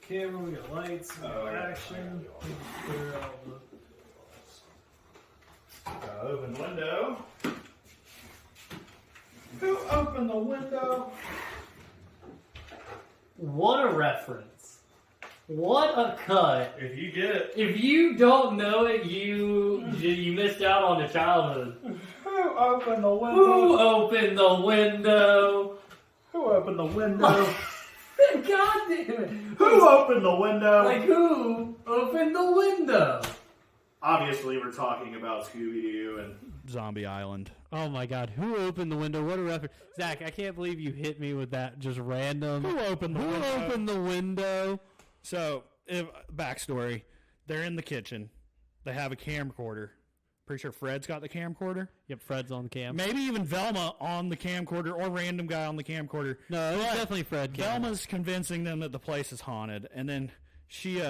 camera, we got lights, we got action. Open the window. Who opened the window? What a reference. What a cut. If you get it. If you don't know it, you missed out on the childhood. Who opened the window? Who opened the window? Who opened the window? God damn it. Who opened the window? Like who opened the window? Obviously, we're talking about Scooby-Doo and Zombie Island. Oh my God! Who opened the window? What a reference, Zach! I can't believe you hit me with that just random. Who opened the window? Who opened the window? So, backstory: they're in the kitchen. They have a camcorder. Pretty sure Fred's got the camcorder. Yep, Fred's on the cam. Maybe even Velma on the camcorder, or random guy on the camcorder. No, it was definitely Fred. Velma's convincing them that the place is haunted, and then she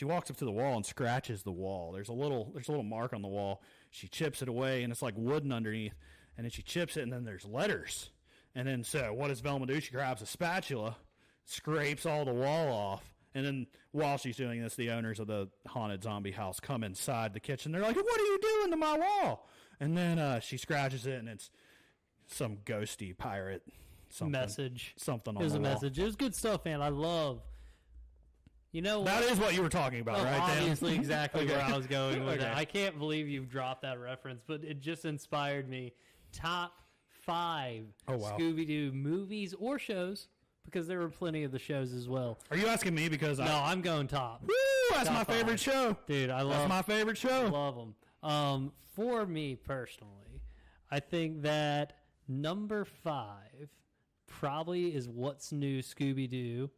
walks up to the wall and scratches the wall. There's a little mark on the wall. She chips it away, and it's like wooden underneath. And then she chips it, and then there's letters. And then so what does Velma do? She grabs a spatula, scrapes all the wall off, and then while she's doing this, the owners of the haunted zombie house come inside the kitchen. They're like, "What are you doing to my wall?" And then she scratches it, and it's some ghosty pirate message. Something on the wall. It was a message. It was good stuff, man. I love. You know that is what you were talking about, right? Obviously, Dan? exactly Okay. where I was going with Okay. it. I can't believe you've dropped that reference, but it just inspired me. Top 5 Scooby-Doo movies or shows, because there were plenty of the shows as well. Are you asking me because No, I'm going top. Woo! That's Top my favorite 5. show, dude. That's my favorite show. I love them. For me personally, I think that number 5 probably is What's New Scooby-Doo.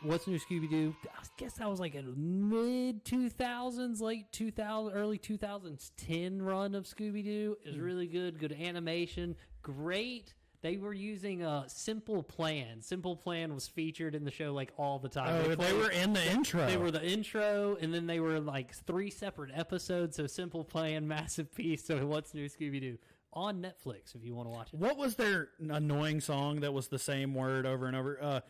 What's New Scooby-Doo? I guess that was like a mid-2000s, late 2000, early 2010 run of Scooby-Doo. It was really good. Good animation. Great. They were using a Simple Plan. Simple Plan was featured in the show like all the time. Oh, they were in the intro. They were the intro, and then they were like 3 separate episodes. So Simple Plan, Massive Piece. So What's New Scooby-Doo? On Netflix if you want to watch it. What was their annoying song that was the same word over and over?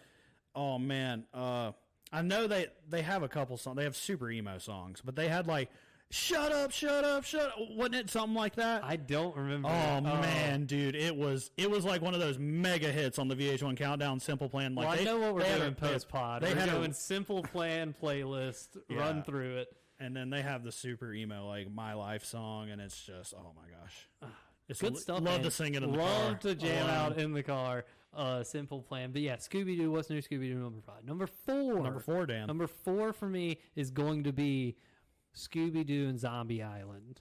Oh man, I know they have a couple songs. They have super emo songs, but they had like "Shut Up, Shut Up, Shut Up." Wasn't it something like that? I don't remember. Oh man, dude, it was like one of those mega hits on the VH1 Countdown. Simple Plan. Like well, I know what we're doing post pod. We're doing Simple Plan playlist. Yeah. Run through it, and then they have the super emo like "My Life" song, and it's just oh my gosh. It's good stuff. Love to sing it in the car. Love to jam out in the car. Simple Plan. But yeah, Scooby-Doo, What's New Scooby-Doo, number 5. Number 4, Dan. Number 4 for me is going to be Scooby-Doo and Zombie Island.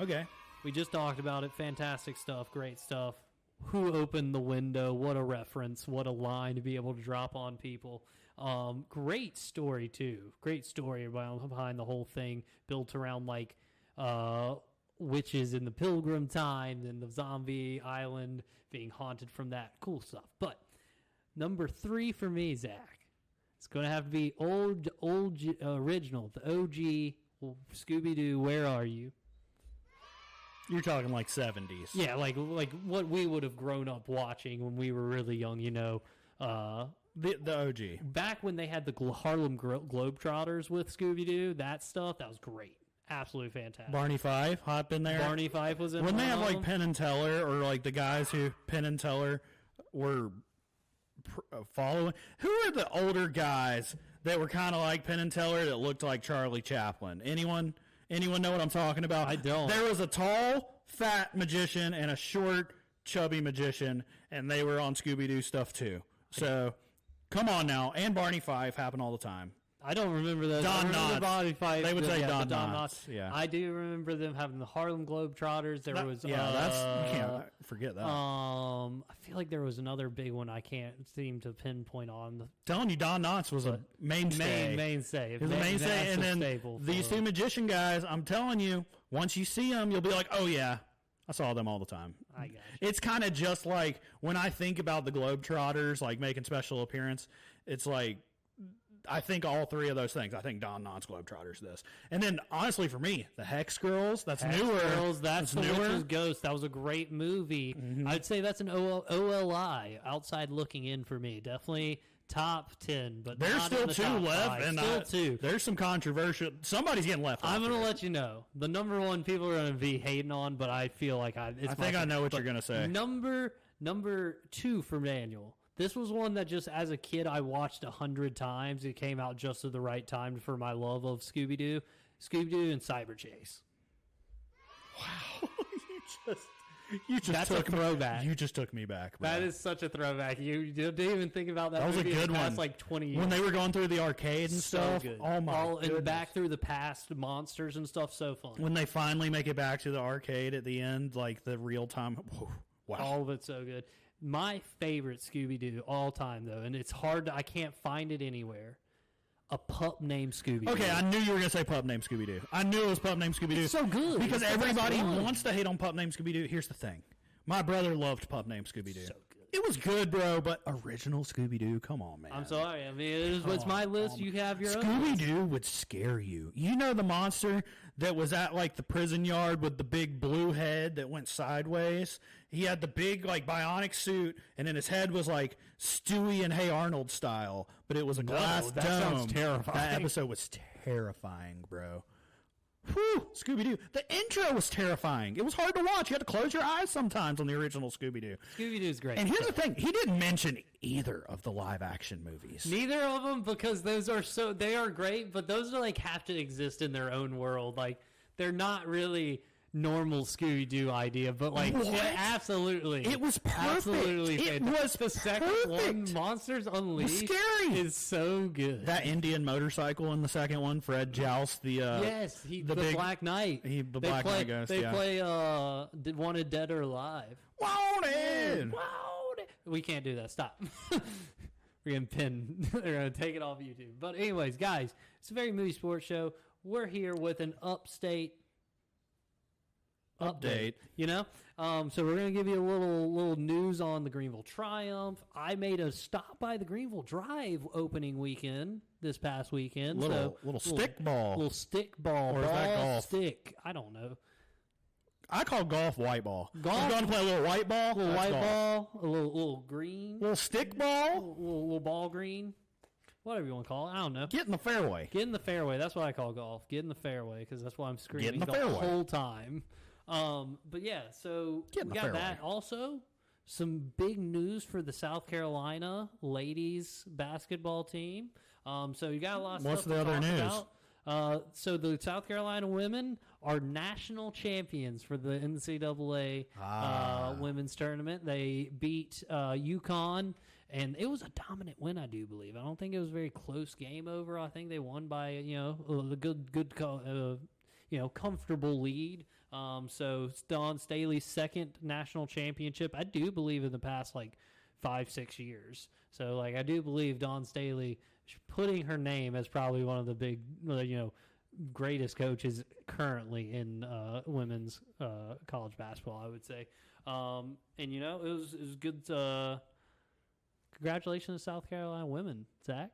Okay. We just talked about it. Fantastic stuff. Great stuff. Who opened the window? What a reference. What a line to be able to drop on people. Great story, too. Great story behind the whole thing. Built around, like, witches in the Pilgrim time and the zombie island being haunted from that. Cool stuff. But number 3 for me, Zach, it's going to have to be old original, the OG Scooby-Doo, Where Are You? You're talking like 70s. Yeah, like what we would have grown up watching when we were really young, you know. The OG. Back when they had the Harlem Globetrotters with Scooby-Doo, that stuff, that was great. Absolutely fantastic. Barney Fife hop in there. Barney Fife was in. Wouldn't they have like Penn and Teller, or like the guys who Penn and Teller were following? Who are the older guys that were kind of like Penn and Teller that looked like Charlie Chaplin? Anyone know what I'm talking about? I don't. There was a tall, fat magician and a short, chubby magician, and they were on Scooby-Doo stuff too. So, come on now. And Barney Fife happen all the time. I don't remember those. Don Knotts. Fight. They would say Don Knotts. Yeah. I do remember them having the Harlem Globetrotters. There was you can't forget that. I feel like there was another big one I can't seem to pinpoint on. Telling you, Don Knotts was a mainstay. Mainstay. He was a mainstay, and then these two magician guys. I'm telling you, once you see them, you'll be like, oh yeah, I saw them all the time. I got you. It's kind of just like when I think about the Globetrotters, like making special appearance. It's like I think all three of those things. I think Don Knotts Globetrotters this. And then, honestly, for me, the Hex Girls, that's newer. Girls, that's the Witch's Ghost. That was a great movie. Mm-hmm. I'd say that's an OLI, outside looking in for me. Definitely top 10, but There's not still in the two top left, five. and Still two. There's some controversial. Somebody's getting left. I'm off going to here. let you know. The number one people are going to be hating on, but I feel like I think I know what you're going to say. Number 2 for Daniel. This was one that just as a kid I watched 100 times. It came out just at the right time for my love of Scooby-Doo. Scooby-Doo and Cyber Chase. Wow. you just That's took a throwback. You just took me back, bro. That is such a throwback. You didn't even think about that. That was a movie in good the past, one. like 20 years. When they were going through the arcade and So stuff. good. Oh my goodness. And back through the past monsters and stuff. So fun. When they finally make it back to the arcade at the end, like the real time. Wow. All of it's so good. My favorite Scooby-Doo all time, though, and it's hard I can't find it anywhere. A pup named Scooby-Doo. Okay, I knew you were going to say pup named Scooby-Doo. I knew it was pup named Scooby-Doo. It's so good. Because It's the best everybody one. wants to hate on pup named Scooby-Doo. Here's the thing. My brother loved pup named Scooby-Doo. So good. It was good, bro, but original Scooby-Doo, come on, man. I'm sorry. I mean, it's my list. You have your own. Scooby-Doo would scare you. You know the monster that was at, like, the prison yard with the big blue head that went sideways? He had the big, like, bionic suit, and then his head was, like, Stewie and Hey Arnold style, but it was a glass that dome. sounds terrifying. That episode was terrifying, bro. Whew, Scooby-Doo. The intro was terrifying. It was hard to watch. You had to close your eyes sometimes on the original Scooby-Doo. Scooby-Doo's great. And here's the thing. He didn't mention either of the live-action movies. Neither of them, because those are they are great, but those are like have to exist in their own world. Like they're not really normal Scooby-Doo idea, but like What? yeah, absolutely, It was perfect. Absolutely, It fantastic. was the second one, perfect. Monsters Unleashed, scary. is so good. That Indian motorcycle in the second one, Fred Joust, the yes, the big- Black Knight. the Black Knight ghost, They yeah. play Wanted Dead or Alive. Wanted. Wanted. We can't do that. Stop. We're gonna pin. They're gonna take it off YouTube. But anyways, guys, it's a very movie sports show. We're here with an Upstate update. You know, so we're gonna give you a little news on the Greenville Triumph. I made a stop by the Greenville Drive opening weekend this past weekend. Little stick ball. little stick ball, Or is that ball golf? stick. I don't know. I call golf white ball. Golf? You're going to play a little white ball? A little That's white golf. ball, a little green, Little stick ball? little ball green, whatever you want to call it. I don't know. Get in the fairway. Get in the fairway. That's what I call golf. Get in the fairway because that's why I'm screaming the the fairway. whole time. But yeah, so Get in we the got fairway. that. Also, some big news for the South Carolina ladies basketball team. So you got a lot of What's stuff the to other talk news? about. So the South Carolina women are national champions for the NCAA women's tournament. They beat UConn, and it was a dominant win, I do believe. I don't think it was a very close game over. I think they won by a good comfortable lead. So it's Dawn Staley's second national championship, I do believe, in the past like 5-6 years. So like I do believe Dawn Staley putting her name as probably one of the big greatest coaches currently in women's college basketball, I would say. And it was good. Congratulations to South Carolina women, Zach.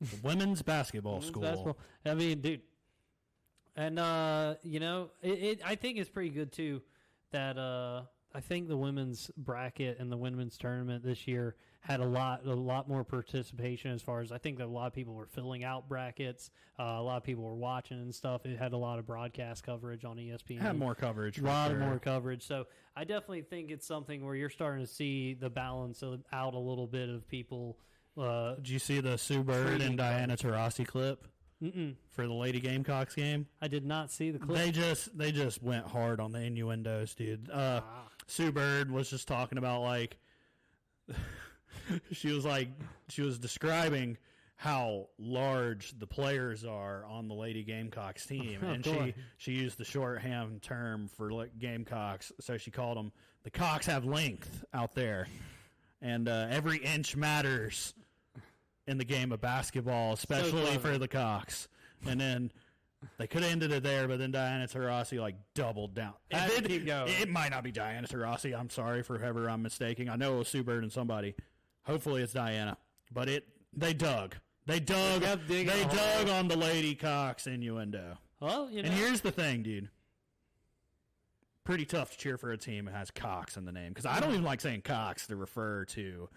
The women's basketball Women's school. basketball. I mean, dude. And, I think it's pretty good, too, that I think the women's bracket and the women's tournament this year had a lot more participation as far as I think that a lot of people were filling out brackets. A lot of people were watching and stuff. It had a lot of broadcast coverage on ESPN. Had more coverage. A lot of more coverage. So I definitely think it's something where you're starting to see the balance out a little bit of people. Did you see the Sue Bird Trading and Diana Taurasi clip for the Lady Gamecocks game? I did not see the clip. They just went hard on the innuendos, dude. Sue Bird was just talking about like she was describing how large the players are on the Lady Gamecocks team, and she used the shorthand term for Gamecocks, so she called them the Cocks have length out there, and every inch matters in the game of basketball, especially for the Cocks. And then they could have ended it there, but then Diana Taurasi doubled down. It might not be Diana Taurasi. I'm sorry for whoever I'm mistaking. I know it was Sue Bird and somebody. Hopefully it's Diana. but they dug. They dug on the Lady Cox innuendo. Well, you know. And here's the thing, dude. Pretty tough to cheer for a team that has Cox in the name, because I don't even like saying Cox to refer to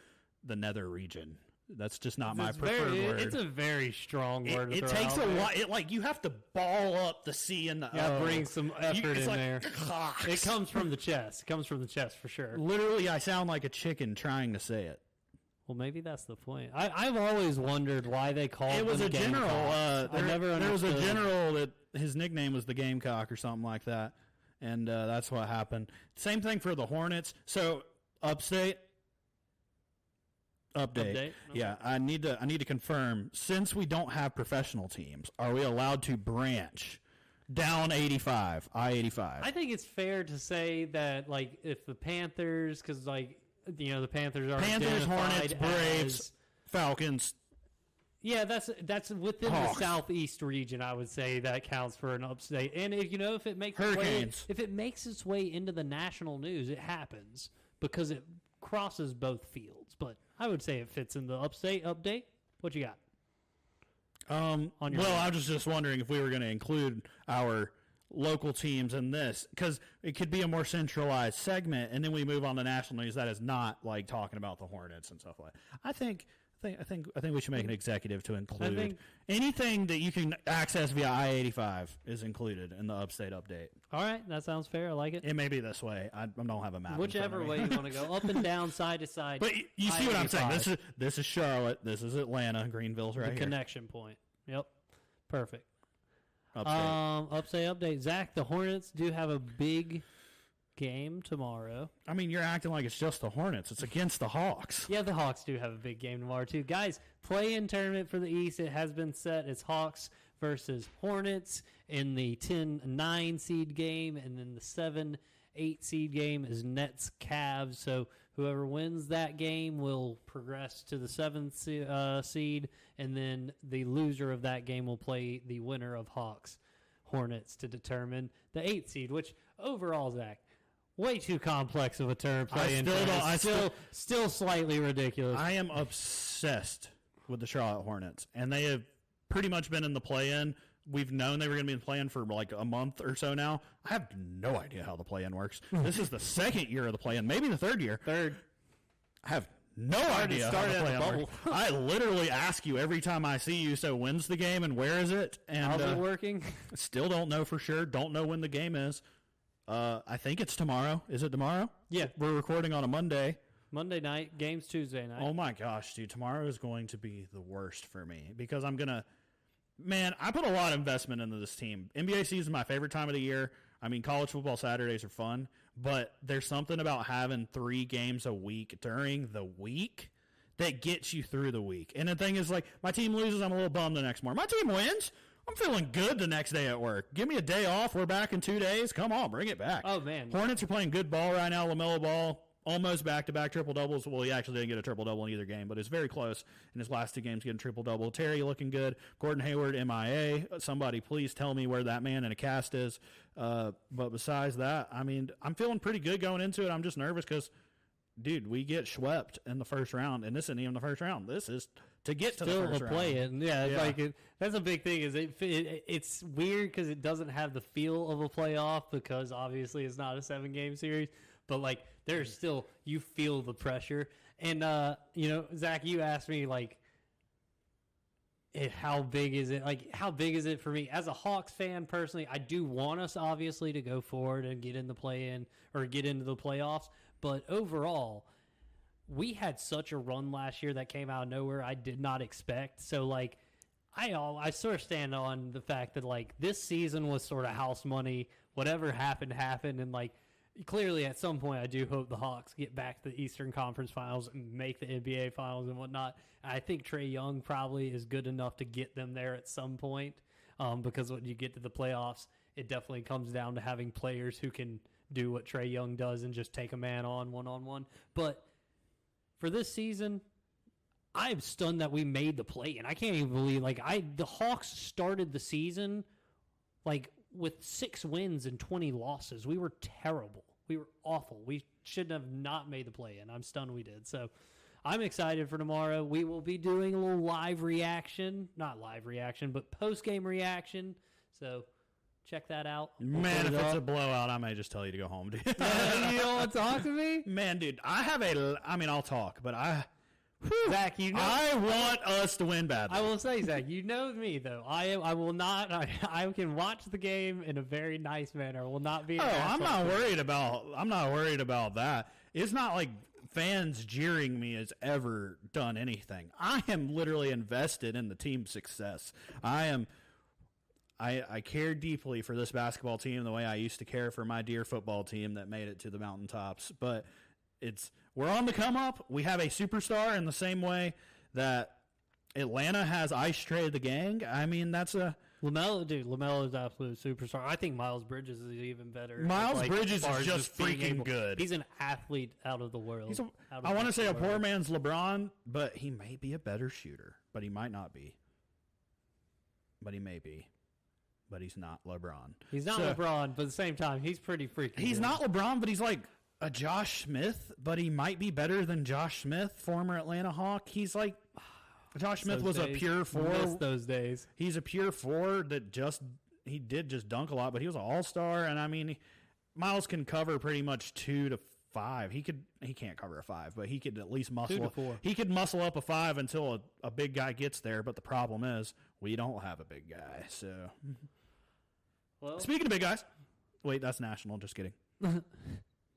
the nether region. That's just not my preferred word. It's a very strong word. It takes a lot. You have to ball up the C and the O. Bring some effort in like, there. Cox. It comes from the chest. It comes from the chest for sure. Literally, I sound like a chicken trying to say it. Well, maybe that's the point. I've always wondered why they called it was them a general. There was a understood. general that his nickname was the Gamecock or something like that, and that's what happened. Same thing for the Hornets. So Upstate. Update. Okay. Yeah, I need to confirm. Since we don't have professional teams, are we allowed to branch down I-85? I think it's fair to say that, like, if the Panthers, because, like, you know, the Panthers are Hornets, Braves, Falcons. Yeah, that's within Hawks. the southeast region. I would say that counts for an upstate. And if it makes Hurricanes. if it makes its way into the national news, it happens because it crosses both fields. But I would say it fits in the upstate update. What you got? Well, I was just wondering if we were going to include our local teams in this, because it could be a more centralized segment, and then we move on to national news that is not like talking about the Hornets and stuff like that. I think we should make an executive to include anything that you can access via I-85 is included in the Upstate update. All right, that sounds fair. I like it. It may be this way. I don't have a map. Whichever way you want to go, up and down, side to side. But you see what I'm saying? This is Charlotte. This is Atlanta. Greenville's right here. The connection point. Yep, perfect. Upstate. Upstate update. Zach, the Hornets do have a big game tomorrow. I mean, you're acting like it's just the Hornets. It's against the Hawks. Yeah, the Hawks do have a big game tomorrow, too. Guys, play-in tournament for the East. It has been set. It's Hawks versus Hornets in the 10-9 seed game, and then the 7-8 seed game is Nets Cavs. So whoever wins that game will progress to the 7th seed, and then the loser of that game will play the winner of Hawks Hornets to determine the 8th seed, which overall, Zach, way too complex of a term. Still slightly ridiculous. I am obsessed with the Charlotte Hornets, and they have pretty much been in the play-in. We've known they were going to be in the play-in for like a month or so now. I have no idea how the play-in works. This is the second year of the play-in, maybe the third year. I have no idea how the play-in works. I literally ask you every time I see you, so when's the game and where is it? And how's it working? Still don't know for sure. Don't know when the game is. I think it's tomorrow. Is it tomorrow? Yeah. We're recording on a Monday. Monday night. Game's Tuesday night. Oh, my gosh, dude. Tomorrow is going to be the worst for me because I'm going to – man, I put a lot of investment into this team. NBA season is my favorite time of the year. I mean, college football Saturdays are fun, but there's something about having 3 games a week during the week that gets you through the week. And the thing is, like, my team loses, I'm a little bummed the next morning. My team wins, I'm feeling good the next day at work. Give me a day off. We're back in 2 days. Come on, bring it back. Oh, man. Hornets are playing good ball right now. LaMelo Ball, almost back-to-back triple-doubles. Well, he actually didn't get a triple-double in either game, but it's very close in his last 2 games getting triple-double. Terry looking good. Gordon Hayward, MIA. Somebody please tell me where that man in a cast is. But besides that, I mean, I'm feeling pretty good going into it. I'm just nervous because, dude, we get swept in the first round, and this isn't even the first round. This is to get to the first round. Play-in. Yeah. That's a big thing. Is it's weird because it doesn't have the feel of a playoff because obviously it's not a 7-game series. But like, there's still you feel the pressure. And Zach, you asked me like, how big is it? Like, how big is it for me as a Hawks fan personally? I do want us obviously to go forward and get in the play-in or get into the playoffs. But overall, we had such a run last year that came out of nowhere. I did not expect. So like, I sort of stand on the fact that like this season was sort of house money. Whatever happened, and like clearly at some point I do hope the Hawks get back to the Eastern Conference Finals and make the NBA Finals and whatnot. I think Trae Young probably is good enough to get them there at some point because when you get to the playoffs, it definitely comes down to having players who can do what Trae Young does and just take a man on one-on-one. But for this season, I'm stunned that we made the play-in. I can't even believe the Hawks started the season like with 6 wins and 20 losses. We were terrible. We were awful. We should have not made the play-in. I'm stunned we did. So I'm excited for tomorrow. We will be doing a little live reaction. Not live reaction, but post-game reaction. So check that out. Man, if it's a blowout, I may just tell you to go home, dude. You don't want to talk to me? Man, dude, I'll talk, but Zach, I want us to win badly. I will say, Zach, you know me though. I will not. I can watch the game in a very nice manner. I will not be. I'm not worried about that. It's not like fans jeering me has ever done anything. I am literally invested in the team's success. I care deeply for this basketball team the way I used to care for my dear football team that made it to the mountaintops. But we're on the come up. We have a superstar in the same way that Atlanta has ice traded the gang. I mean, that's a LaMelo is absolute superstar. I think Miles Bridges is even better. Miles Bridges is just freaking good. He's an athlete out of the world. I want to say a poor man's LeBron, but he may be a better shooter, but he might not be. But he may be. But he's not LeBron. He's not LeBron, but at the same time, he's pretty freaking He's good. not LeBron, but he's like a Josh Smith, but he might be better than Josh Smith, former Atlanta Hawk. He's like Josh Smith was a pure four. Missed those days. He's a pure four that he did just dunk a lot, but he was an all-star. And I mean, Miles can cover pretty much 2 to 5. He can't cover a 5, but he could at least muscle 2 to 4. He could muscle up a 5 until a big guy gets there. But the problem is we don't have a big guy. So, well, speaking of big guys, wait, that's national. Just kidding.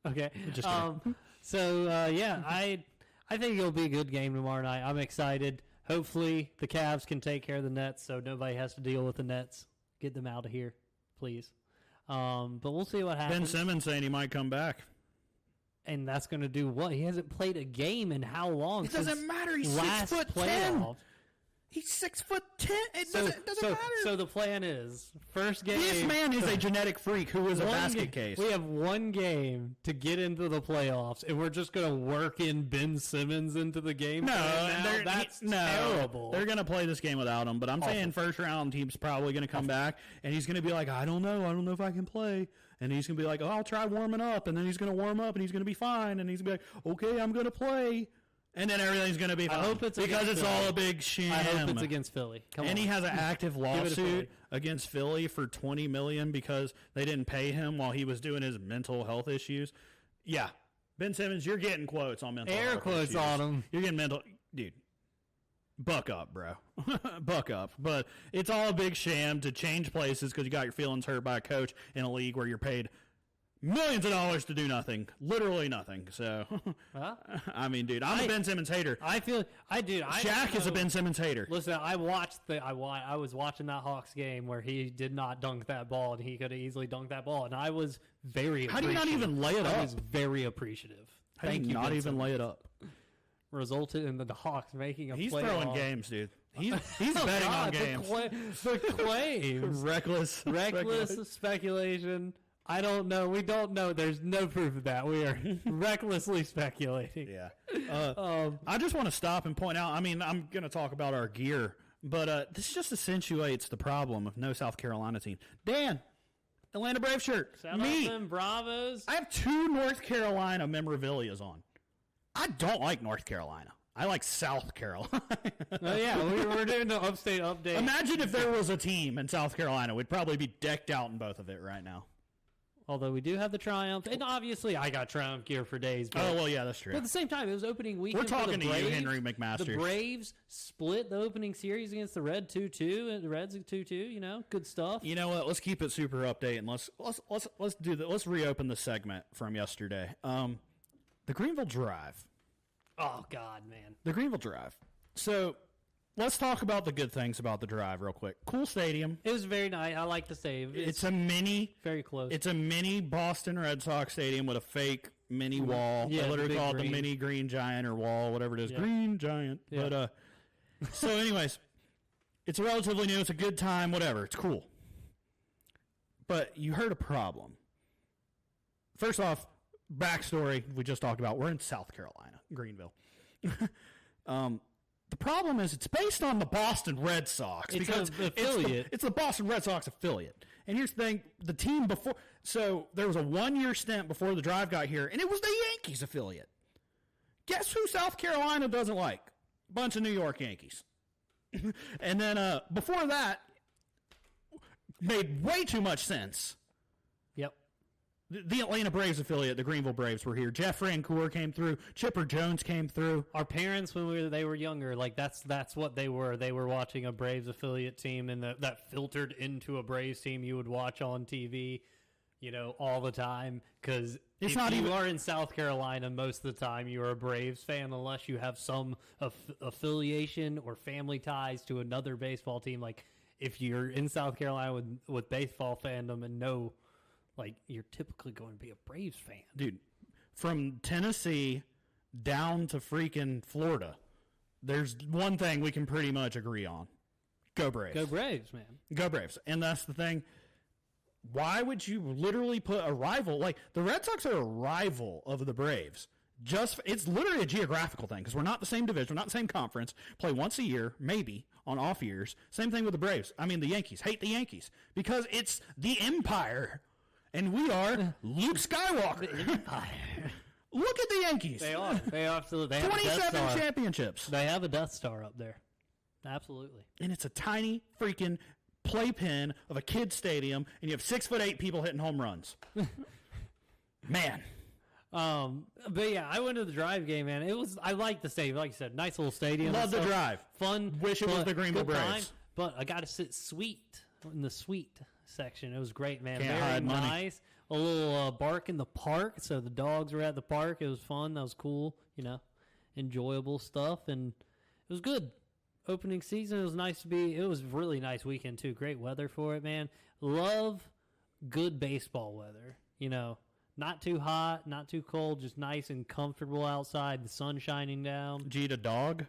Okay. Just kidding. I think it'll be a good game tomorrow night. I'm excited. Hopefully the Cavs can take care of the Nets so nobody has to deal with the Nets. Get them out of here, please. But we'll see what happens. Ben Simmons saying he might come back. And that's going to do what? He hasn't played a game in how long? It doesn't matter. He's last 6'10". He's 6'10". It doesn't matter. So the plan is first game. This man is a genetic freak who is a basket case. We have one game to get into the playoffs, and we're just going to work in Ben Simmons into the game. That's terrible. They're going to play this game without him. But I'm saying first round team's probably going to come back, and he's going to be like, I don't know if I can play. And he's going to be like, I'll try warming up, and then he's going to warm up, and he's going to be fine, and he's going to be like, okay, I'm going to play. And then everything's going to be fine. I hope it's because it's Philly. all a big sham. I hope it's against Philly. He has an active lawsuit against Philly for $20 million because they didn't pay him while he was doing his mental health issues. Yeah, Ben Simmons, you're getting quotes on mental health Air quotes issues. on him. You're getting mental, dude. Buck up, bro. Buck up. But it's all a big sham to change places because you got your feelings hurt by a coach in a league where you're paid millions of dollars to do nothing, literally nothing. So, I mean, dude, I'm a Ben Simmons hater. Shaq is a Ben Simmons hater. Listen, I was watching that Hawks game where he did not dunk that ball, and he could have easily dunked that ball, and I was very. How do you not even lay it up? I was very appreciative. Thank you. Not even lay it up. Resulted in the Hawks making a. He's throwing games, dude. He's betting on games. The claims. Reckless speculation. I don't know. We don't know. There's no proof of that. We are recklessly speculating. Yeah. I just want to stop and point out, I mean, I'm going to talk about our gear, but this just accentuates the problem of no South Carolina team. Dan, Atlanta Brave shirt. Shout out them Bravos. I have 2 North Carolina memorabilias on. I don't like North Carolina. I like South Carolina. Oh, yeah. We're doing the Upstate update. Imagine if there was a team in South Carolina. We'd probably be decked out in both of it right now. Although we do have the Triumph, and obviously I got Triumph gear for days. But, oh, well, yeah, that's true. But at the same time, it was opening weekend. We're talking for the Braves. To you, Henry McMaster. The Braves split the opening series against the Red 2-2, and the Reds 2-2. You know, good stuff. You know what? Let's keep it super update, and let's do that. Let's reopen the segment from yesterday. The Greenville Drive. Oh God, man, the Greenville Drive. So. Let's talk about the good things about the Drive real quick. Cool stadium. It was very nice. I like the stadium. It's a mini. Very close. It's a mini Boston Red Sox stadium with a fake mini wall. Yeah, I literally call it the green. mini green giant or wall, whatever it is. Yeah. Green giant. Yeah. But so anyways, it's relatively new. It's a good time. Whatever. It's cool. But you heard a problem. First off, backstory we just talked about. We're in South Carolina, Greenville. The problem is it's based on the Boston Red Sox. It's because an affiliate. It's the Boston Red Sox affiliate. And here's the thing, the team before, so there was a 1-year stint before the Drive got here, and it was the Yankees affiliate. Guess who South Carolina doesn't like? Bunch of New York Yankees. And then before that, made way too much sense. Yep. The Atlanta Braves affiliate, the Greenville Braves, were here. Jeff Francoeur came through. Chipper Jones came through. Our parents, when they were younger, like that's what they were. They were watching a Braves affiliate team, and that filtered into a Braves team you would watch on TV, all the time. Because if you are in South Carolina, most of the time you are a Braves fan, unless you have some affiliation or family ties to another baseball team. Like if you're in South Carolina with baseball fandom and you're typically going to be a Braves fan. Dude, from Tennessee down to freaking Florida, there's one thing we can pretty much agree on. Go Braves. Go Braves, man. Go Braves. And that's the thing. Why would you literally put a rival? Like, the Red Sox are a rival of the Braves. It's literally a geographical thing because we're not the same division. We're not the same conference. Play once a year, maybe, on off years. Same thing with the Braves. I mean, the Yankees. Hate the Yankees because it's the Empire. And we are Luke Skywalker. Look at the Yankees. They are. They absolutely. They have 27 championships. They have a Death Star up there. Absolutely. And it's a tiny freaking playpen of a kid's stadium, and you have 6'8" people hitting home runs. Man. But yeah, I went to the Drive game, man. I liked the stadium. Like you said, nice little stadium. Love the Drive. Fun. Wish it was the Greenville Braves. Time, but I got to sit in the suite section. It was great, man. Can't Very hide money. nice. A little bark in the park, so the dogs were at the park. It was fun. That was cool. Enjoyable stuff, and it was good. Opening season, it was nice to be. It was a really nice weekend too. Great weather for it, man. Love good baseball weather. Not too hot, not too cold, just nice and comfortable outside. The sun shining down. Did you eat a dog?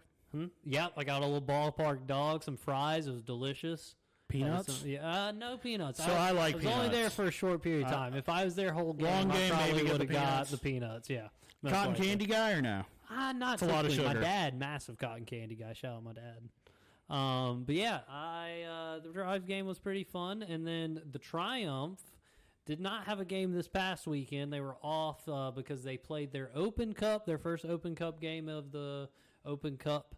Yep, I got a little ballpark dog, some fries. It was delicious. Peanuts? No peanuts. So I like was peanuts. only there for a short period of time. If I was there whole game, Long game, I probably maybe get would the have got peanuts. the peanuts. Yeah. most Cotton likely. candy guy or no? Not It's a lot of typically. sugar. My dad, massive cotton candy guy. Shout out my dad. But yeah, the Drive game was pretty fun, and then the Triumph did not have a game this past weekend. They were off because they played their Open Cup, their first Open Cup game of the Open Cup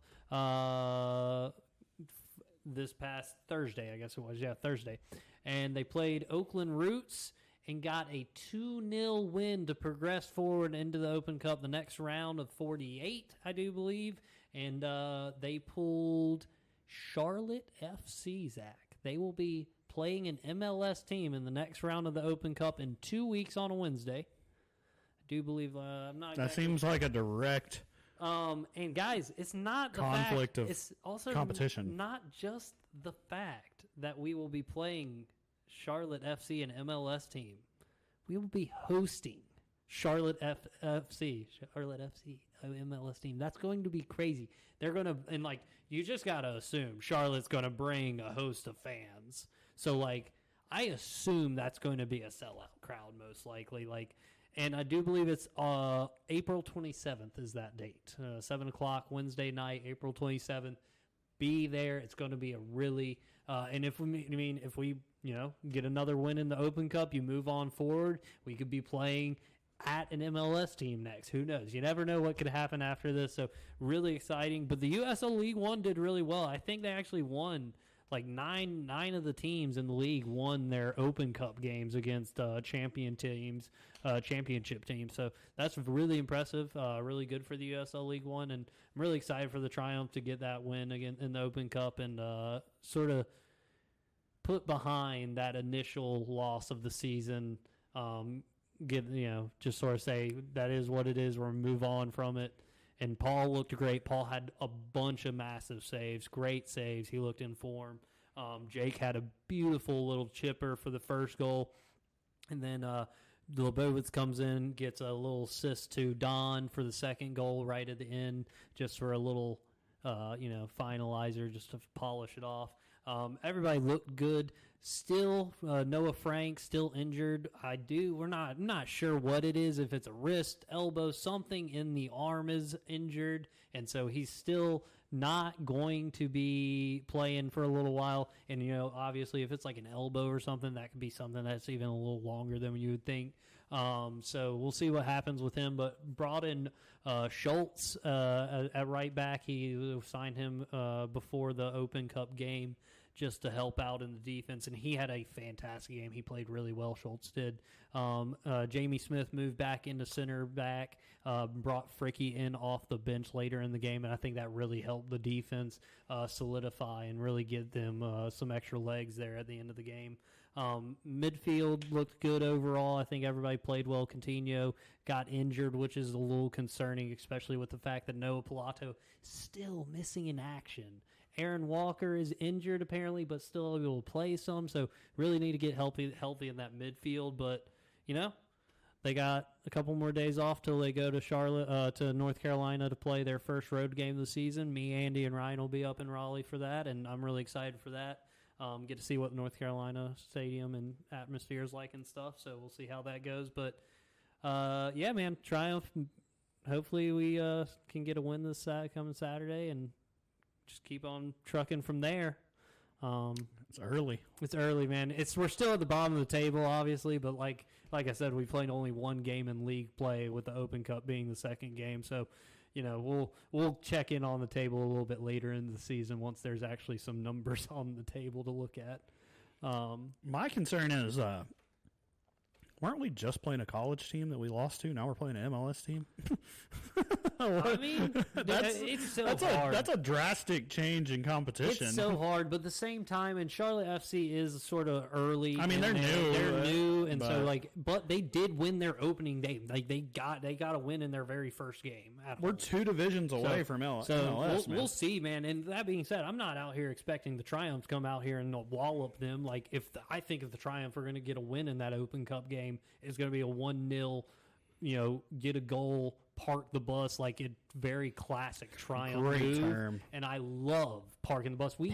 this past Thursday, I guess it was. Yeah, Thursday. And they played Oakland Roots and got a 2-0 win to progress forward into the Open Cup, the next round of 48, I do believe. And they pulled Charlotte FC, Zach. They will be playing an MLS team in the next round of the Open Cup in 2 weeks on a Wednesday. I do believe I'm not. That seems like a direct and guys, it's not the conflict fact, of it's also competition. Not just the fact that we will be playing Charlotte FC, an MLS team. We will be hosting Charlotte FC, MLS team. That's going to be crazy. They're going to, and like, you just got to assume Charlotte's going to bring a host of fans. So, like, I assume that's going to be a sellout crowd, most likely. Like, and I do believe it's April 27th is that date. 7 o'clock Wednesday night, April 27th. Be there. It's going to be a really, and if we get another win in the Open Cup, you move on forward, we could be playing at an MLS team next. Who knows? You never know what could happen after this. So really exciting. But the USL League One did really well. I think they actually won like nine of the teams in the league won their Open Cup games against championship teams. So that's really impressive. Really good for the USL League One, and I'm really excited for the Triumph to get that win again in the Open Cup and sort of put behind that initial loss of the season. Just sort of say that is what it is. We're going to move on from it. And Paul looked great. Paul had a bunch of massive saves, great saves. He looked in form. Jake had a beautiful little chipper for the first goal. And then Lebowitz comes in, gets a little assist to Don for the second goal right at the end, just for a little, finalizer, just to polish it off. Everybody looked good. Still, Noah Frank still injured. I'm not sure what it is. If it's a wrist, elbow, something in the arm is injured, and so he's still not going to be playing for a little while. And obviously, if it's like an elbow or something, that could be something that's even a little longer than you would think. So we'll see what happens with him. But brought in Schultz at right back. He signed him before the Open Cup game just to help out in the defense, and he had a fantastic game. He played really well, Schultz did. Jamie Smith moved back into center back, brought Fricky in off the bench later in the game, and I think that really helped the defense solidify and really get them some extra legs there at the end of the game. Midfield looked good overall. I think everybody played well. Coutinho got injured, which is a little concerning, especially with the fact that Noah Pilato still missing in action. Aaron Walker is injured apparently, but still able to play some. So really need to get healthy in that midfield. But they got a couple more days off till they go to Charlotte, to North Carolina to play their first road game of the season. Me, Andy, and Ryan will be up in Raleigh for that, and I'm really excited for that. Get to see what North Carolina stadium and atmosphere is like and stuff. So we'll see how that goes. But yeah, man, Triumph. Hopefully we can get a win this coming Saturday and just keep on trucking from there. It's early. It's early, man. We're still at the bottom of the table, obviously, but like I said, we played only one game in league play, with the Open Cup being the second game. So, we'll check in on the table a little bit later in the season once there's actually some numbers on the table to look at. My concern is, weren't we just playing a college team that we lost to? Now we're playing an MLS team? I mean, it's so hard. That's a drastic change in competition. It's so hard, but at the same time, and Charlotte FC is sort of early. I mean, they're new. They're new, and but they did win their opening game. Like they got a win in their very first game. We're 2 divisions away from MLS. So we'll see, man. And that being said, I'm not out here expecting the Triumph to come out here and wallop them. Like I think if the Triumph are going to get a win in that Open Cup game, it's going to be a 1-0. Get a goal, park the bus, like a very classic Triumph Great move. term. And I love parking the bus. We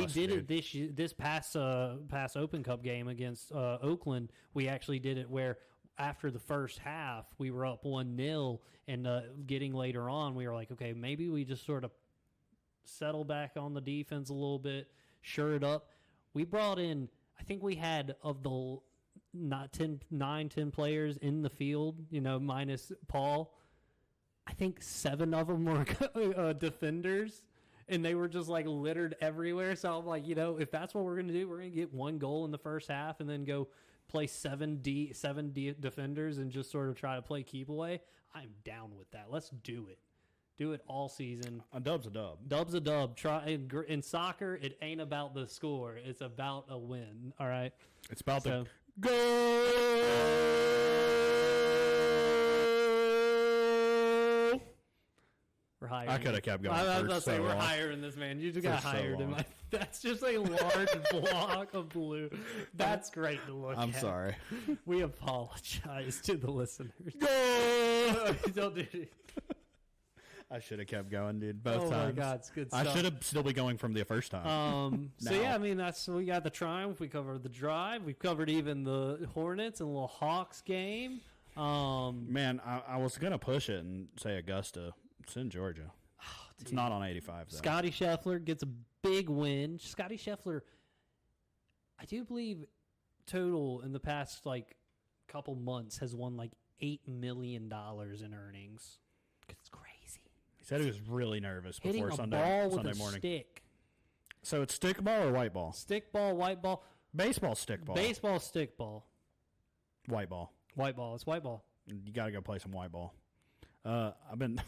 did it this past Open Cup game against Oakland. We actually did it where after the first half we were up 1-0, and getting later on we were like, okay, maybe we just sort of settle back on the defense a little bit, sure it up. We brought in, I think we had of the 10 players in the field, minus Paul. I think 7 of them were defenders, and they were just like littered everywhere. So I'm like, if that's what we're going to do, we're going to get 1 goal in the first half and then go play 7 defenders and just sort of try to play keep away. I'm down with that. Let's do it. Do it all season. A dub's a dub. Dub's a dub. In soccer, it ain't about the score. It's about a win. All right? It's about the go. We're hiring. I could have kept going. I was about to say, we're hiring this man. You just got hired. That's just a large block of blue. That's great to look at. I'm sorry. We apologize to the listeners. Go! Don't do it. I should have kept going, dude. Both times. Oh my God, it's good stuff. I should have still be going from the first time. So yeah, I mean we got the Triumph, we covered the Drive, we've covered even the Hornets and a little Hawks game. Man, I was gonna push it and say Augusta. It's in Georgia. Oh, it's not on 85 though. Scotty Scheffler gets a big win. Scotty Scheffler, I do believe, total in the past couple months has won $8 million in earnings. It's crazy. He said he was really nervous hitting before a Sunday ball with morning. A stick. So it's stick ball or white ball? Stick ball, white ball. Baseball stick ball. Baseball stick ball. White ball. White ball. It's white ball. You got to go play some white ball. I've been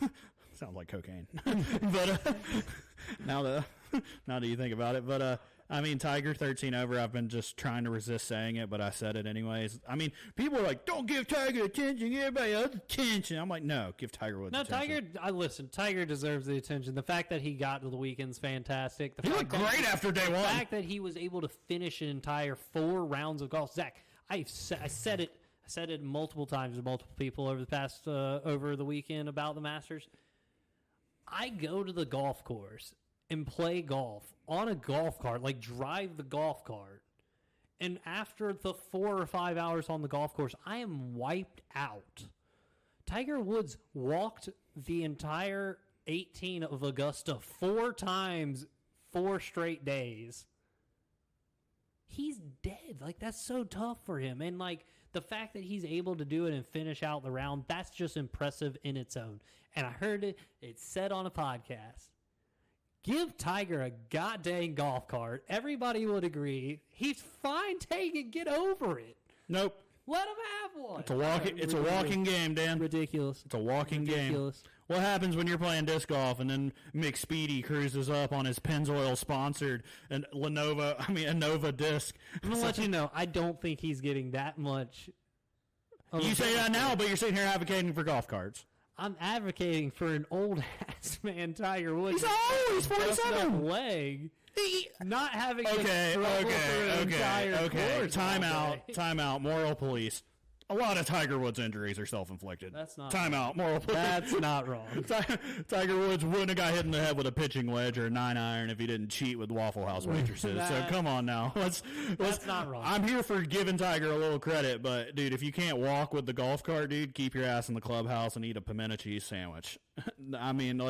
sounds like cocaine, but now that you think about it, but I mean, Tiger 13 over. I've been just trying to resist saying it, but I said it anyways. I mean, people are like, "Don't give Tiger attention, give everybody else attention." I'm like, "No, give Tiger Woods attention." Tiger deserves the attention. The fact that he got to the weekend's fantastic. He looked great after day one. The fact that he was able to finish an entire 4 rounds of golf. Zach, I said it multiple times to multiple people over the weekend about the Masters. I go to the golf course and play golf on a golf cart, drive the golf cart. And after the 4 or 5 hours on the golf course, I am wiped out. Tiger Woods walked the entire 18 of Augusta 4 times, 4 straight days. He's dead. That's so tough for him. And The fact that he's able to do it and finish out the round, that's just impressive in its own. And I heard it said on a podcast. Give Tiger a goddamn golf cart. Everybody would agree. He's fine. Take it. Get over it. Nope. Let him have one. It's a walking game, Dan. Ridiculous. It's a walking game. What happens when you're playing disc golf and then McSpeedy cruises up on his Pennzoil sponsored and Innova disc? I'm going to let you know, I don't think he's getting that much. You say that now, but you're sitting here advocating for golf carts. I'm advocating for an old-ass man, Tiger Woods. He's old. He's 47. Leg. Not having Okay. course Time out. Moral police. A lot of Tiger Woods injuries are self-inflicted. That's not Time out. Moral police. That's not wrong. Tiger Woods wouldn't have got hit in the head with a pitching wedge or a 9-iron if he didn't cheat with Waffle House waitresses. So come on now. Let's not wrong. I'm here for giving Tiger a little credit, but dude, if you can't walk with the golf cart, dude, keep your ass in the clubhouse and eat a pimento cheese sandwich. I mean,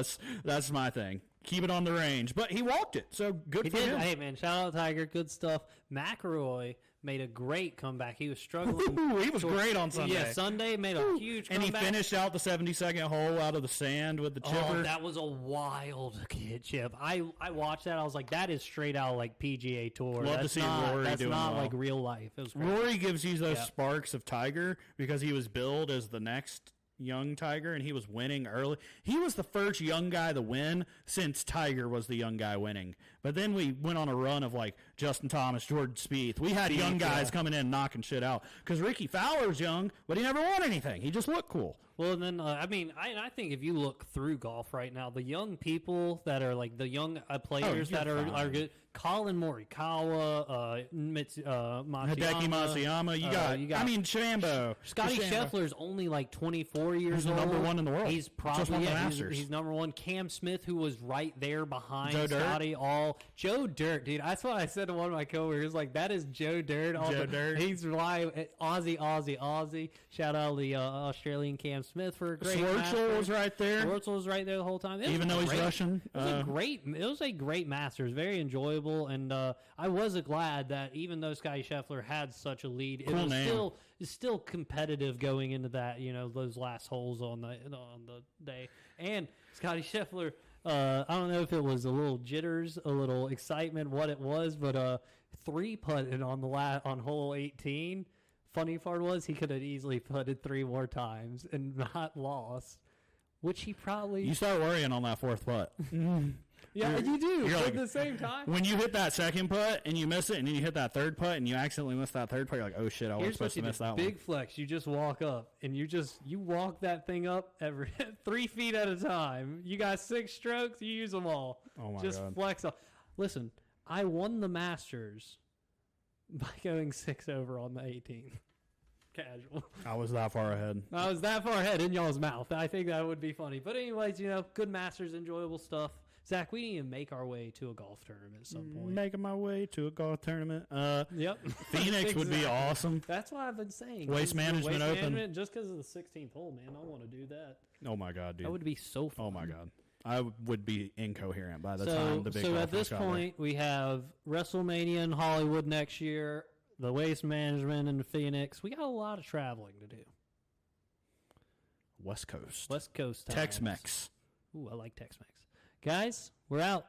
that's my thing. Keep it on the range. But he walked it, so good for him. Hey, man, shout out Tiger. Good stuff. McIlroy made a great comeback. He was struggling. He was great on Sunday. Yeah, Sunday made a huge and comeback. He finished out the 72nd hole out of the sand with the chipper. Oh, that was a wild chip. I watched that. I was like, that is straight out like PGA Tour. Love to see Rory that's doing not well. like real life. It was great. Rory gives you those sparks of Tiger because he was billed as the next young Tiger, and he was winning early. He was the first young guy to win since Tiger was the young guy winning. But then we went on a run of like Justin Thomas, Jordan Spieth. We had young guys coming in knocking shit out because Ricky Fowler's young, but he never won anything. He just looked cool. Well, and then, I think if you look through golf right now, the young people that are like the young players that are good, Colin Morikawa, Matsuyama. Hideki Matsuyama. You got Shambo. Scotty Scheffler's only like 24 years old. He's the number one in the world. He's probably just won the Masters. He's number one. Cam Smith, who was right there behind Joe Scotty. Joe Dirt, dude. That's what I said to one of my coworkers. Like, that is Joe Dirt. Dirt. He's live. Aussie. Shout out the Australian Cam Smith for a great Schwartzel was right there. Schwartzel was right there the whole time. Even though he's Russian. It was a great Masters. Very enjoyable. And I was glad that even though Scotty Scheffler had such a lead, it was still competitive going into that, those last holes on the day. And Scotty Scheffler, I don't know if it was a little jitters, a little excitement, what it was, but 3-putted on hole 18. Funny part was he could have easily putted 3 more times and not lost, which he probably... You start worrying on that 4th putt. Yeah, you do. You're At the same time. When you hit that 2nd putt and you miss it, and then you hit that 3rd putt and you accidentally miss that 3rd putt, you're like, oh shit, I was supposed to miss that one. Big flex. You just walk up and you walk that thing up every 3 feet at a time. You got 6 strokes, you use them all. Oh my just God. Flex up. Listen, I won the Masters by going 6 over on the 18th. Casual. I was that far ahead. I was that far ahead in y'all's mouth. I think that would be funny. But anyways, good Masters, enjoyable stuff. Zach, we need to make our way to a golf tournament at some point. Making my way to a golf tournament. Yep. Phoenix would be awesome. That's what I've been saying. Waste management open. Just because of the 16th hole, man. I want to do that. Oh, my God, dude. That would be so fun. Oh, my God. I would be incoherent by the time the big So golf at this got point, we have WrestleMania in Hollywood next year, the Waste Management in Phoenix. We got a lot of traveling to do. West Coast. West Coast times. Tex-Mex. Ooh, I like Tex-Mex. Guys, we're out.